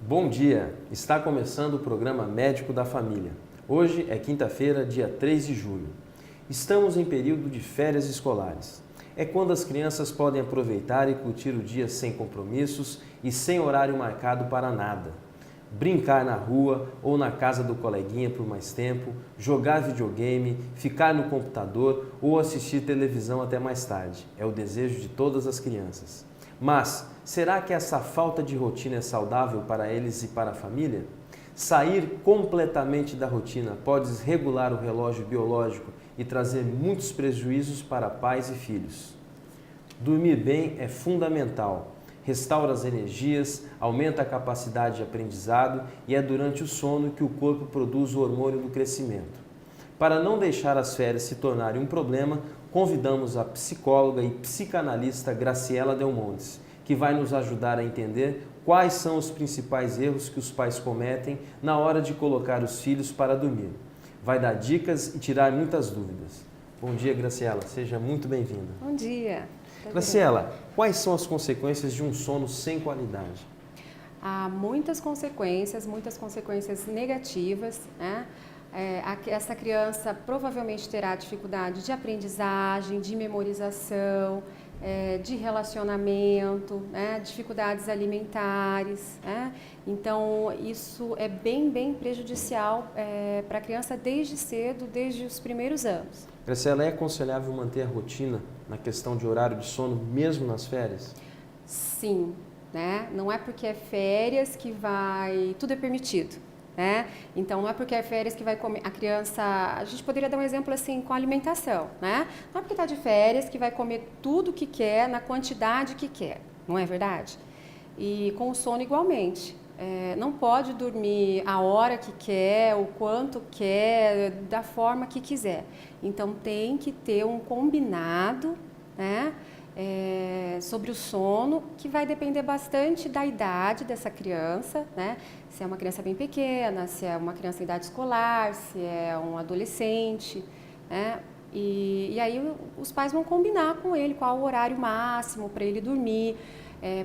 Bom dia! Está começando o programa Médico da Família. Hoje é quinta-feira, dia 3 de julho. Estamos em período de férias escolares. É quando as crianças podem aproveitar e curtir o dia sem compromissos e sem horário marcado para nada. Brincar na rua ou na casa do coleguinha por mais tempo, jogar videogame, ficar no computador ou assistir televisão até mais tarde. É o desejo de todas as crianças. Mas, será que essa falta de rotina é saudável para eles e para a família? Sair completamente da rotina pode desregular o relógio biológico e trazer muitos prejuízos para pais e filhos. Dormir bem é fundamental. Restaura as energias, aumenta a capacidade de aprendizado e é durante o sono que o corpo produz o hormônio do crescimento. Para não deixar as férias se tornarem um problema, convidamos a psicóloga e psicanalista Graciela Del Montes, que vai nos ajudar a entender quais são os principais erros que os pais cometem na hora de colocar os filhos para dormir. Vai dar dicas e tirar muitas dúvidas. Bom dia, Graciela. Seja muito bem-vinda. Bom dia. Graciela, quais são as consequências de um sono sem qualidade? Há muitas consequências negativas, né? Essa criança provavelmente terá dificuldade de aprendizagem, de memorização, de relacionamento, né? Dificuldades alimentares, né? Então, isso é bem prejudicial para a criança desde cedo, desde os primeiros anos. Graciela, é aconselhável manter a rotina na questão de horário de sono, mesmo nas férias? Sim, né? Não é porque é férias que tudo é permitido, né? Então, não é porque é férias que vai comer a criança. A gente poderia dar um exemplo assim com a alimentação, né? Não é porque está de férias que vai comer tudo que quer, na quantidade que quer, não é verdade? E com o sono igualmente. Não pode dormir a hora que quer, o quanto quer, da forma que quiser. Então, tem que ter um combinado, né, sobre o sono, que vai depender bastante da idade dessa criança, né? Se é uma criança bem pequena, se é uma criança em idade escolar, se é um adolescente, né? E aí os pais vão combinar com ele qual o horário máximo para ele dormir,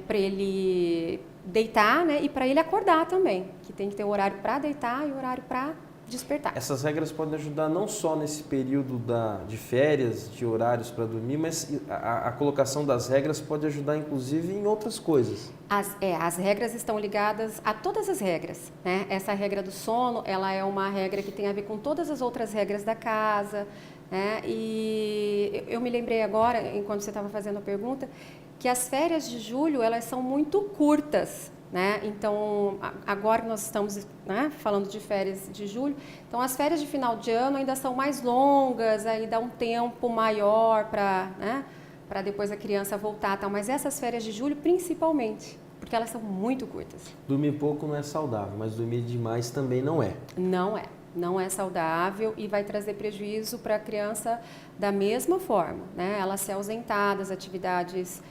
para ele deitar, né? E para ele acordar também, que tem que ter o horário para deitar e o horário para despertar. Essas regras podem ajudar não só nesse período de férias, de horários para dormir, mas a colocação das regras pode ajudar inclusive em outras coisas. As regras estão ligadas a todas as regras, né? Essa regra do sono, ela é uma regra que tem a ver com todas as outras regras da casa, né? E eu me lembrei agora, enquanto você estava fazendo a pergunta, que as férias de julho, elas são muito curtas, né? Então, agora que nós estamos, né, falando de férias de julho, então as férias de final de ano ainda são mais longas, aí dá um tempo maior para, né, para depois a criança voltar, tal. Mas essas férias de julho, principalmente, porque elas são muito curtas. Dormir pouco não é saudável, mas dormir demais também não é. Não é saudável e vai trazer prejuízo para a criança da mesma forma, né? Ela se ausentar das atividades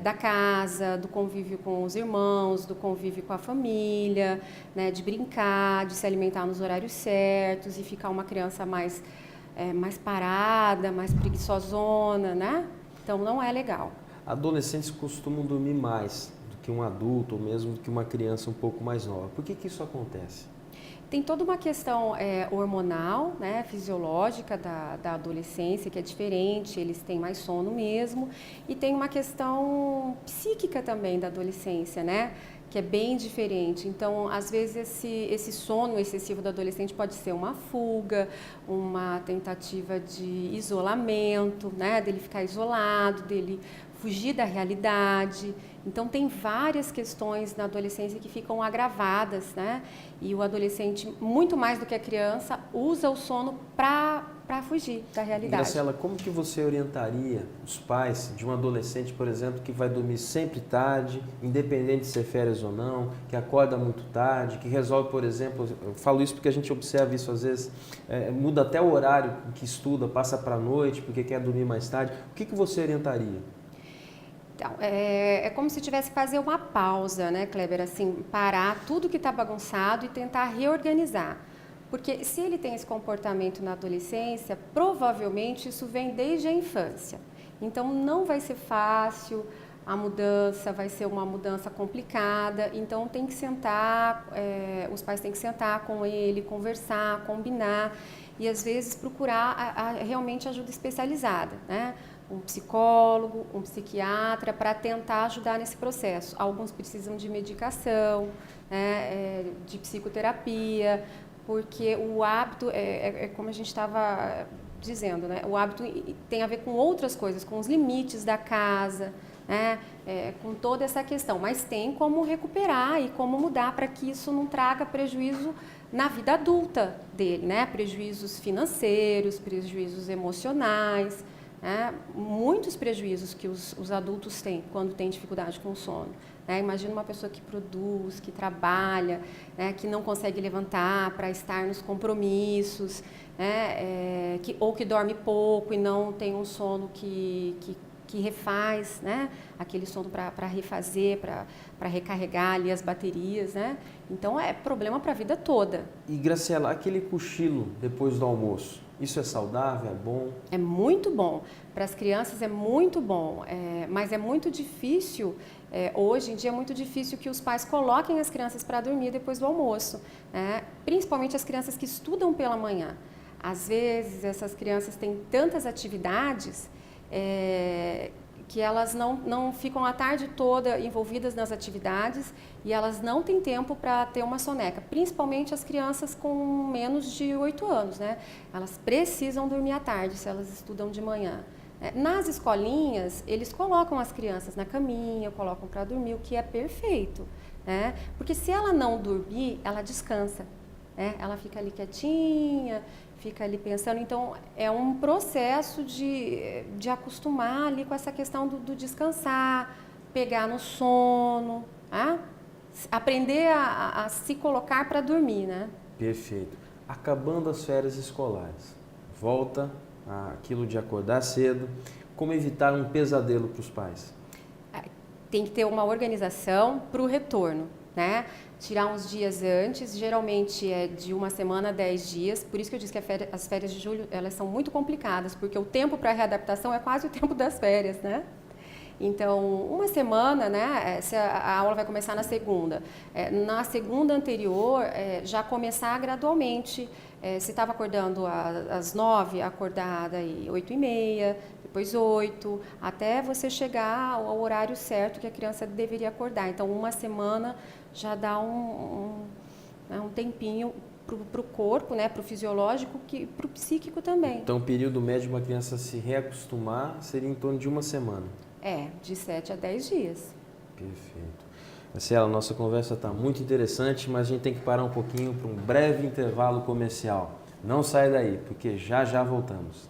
da casa, do convívio com os irmãos, do convívio com a família, né, de brincar, de se alimentar nos horários certos e ficar uma criança mais parada, mais preguiçosona, né? Então não é legal. Adolescentes costumam dormir mais do que um adulto ou mesmo do que uma criança um pouco mais nova. Por que isso acontece? Tem toda uma questão hormonal, né, fisiológica da adolescência, que é diferente, eles têm mais sono mesmo, e tem uma questão psíquica também da adolescência, né, que é bem diferente. Então, às vezes, esse sono excessivo do adolescente pode ser uma fuga, uma tentativa de isolamento, né, dele ficar isolado, dele fugir da realidade. Então, tem várias questões na adolescência que ficam agravadas, né? E o adolescente, muito mais do que a criança, usa o sono para fugir da realidade. Graciela, como que você orientaria os pais de um adolescente, por exemplo, que vai dormir sempre tarde, independente de ser férias ou não, que acorda muito tarde, que resolve, por exemplo, eu falo isso porque a gente observa isso às vezes, muda até o horário que estuda, passa para a noite porque quer dormir mais tarde. O que você orientaria? Então, é como se tivesse que fazer uma pausa, né, Kleber? Assim, parar tudo que está bagunçado e tentar reorganizar. Porque se ele tem esse comportamento na adolescência, provavelmente isso vem desde a infância. Então, não vai ser fácil a mudança vai ser uma mudança complicada, então tem que sentar, os pais têm que sentar com ele, conversar, combinar e às vezes procurar realmente ajuda especializada, né? Um psicólogo, um psiquiatra para tentar ajudar nesse processo. Alguns precisam de medicação, né, de psicoterapia, porque o hábito, como a gente estava dizendo, né, o hábito tem a ver com outras coisas, com os limites da casa, né, com toda essa questão, mas tem como recuperar e como mudar para que isso não traga prejuízo na vida adulta dele, né, prejuízos financeiros, prejuízos emocionais, né, muitos prejuízos que os adultos têm quando têm dificuldade com o sono. Imagina uma pessoa que produz, que trabalha, né, que não consegue levantar para estar nos compromissos, né, ou que dorme pouco e não tem um sono que refaz, né, aquele sono para refazer, para recarregar ali as baterias, né? Então é problema para a vida toda. E Graciela, aquele cochilo depois do almoço, isso é saudável, é bom? É muito bom. Para as crianças é muito bom, mas é muito difícil, hoje em dia é muito difícil que os pais coloquem as crianças para dormir depois do almoço, né? Principalmente as crianças que estudam pela manhã. Às vezes essas crianças têm tantas atividades que elas não ficam a tarde toda envolvidas nas atividades e elas não têm tempo para ter uma soneca, principalmente as crianças com menos de 8 anos, né? Elas precisam dormir à tarde se elas estudam de manhã. Nas escolinhas, eles colocam as crianças na caminha, colocam para dormir, o que é perfeito, né? Porque se ela não dormir, ela descansa, né? Ela fica ali quietinha, fica ali pensando, então é um processo de acostumar ali com essa questão do descansar, pegar no sono, tá? Aprender a se colocar para dormir, né? Perfeito. Acabando as férias escolares, volta àquilo de acordar cedo, como evitar um pesadelo para os pais? Tem que ter uma organização para o retorno, né? Tirar uns dias antes, geralmente é de 1 semana a 10 dias, por isso que eu disse que as férias de julho, elas são muito complicadas, porque o tempo para readaptação é quase o tempo das férias, né? Então, 1 semana, né, se a aula vai começar na segunda anterior, já começar gradualmente, se estava acordando às 9, acordar daí 8h30, depois 8, até você chegar ao horário certo que a criança deveria acordar. Então, 1 semana já dá um tempinho para o corpo, né, para o fisiológico, para o psíquico também. Então, o período médio de uma criança se reacostumar seria em torno de 1 semana? De 7 a 10 dias. Perfeito. Marcela, nossa conversa está muito interessante, mas a gente tem que parar um pouquinho para um breve intervalo comercial. Não sai daí, porque já já voltamos.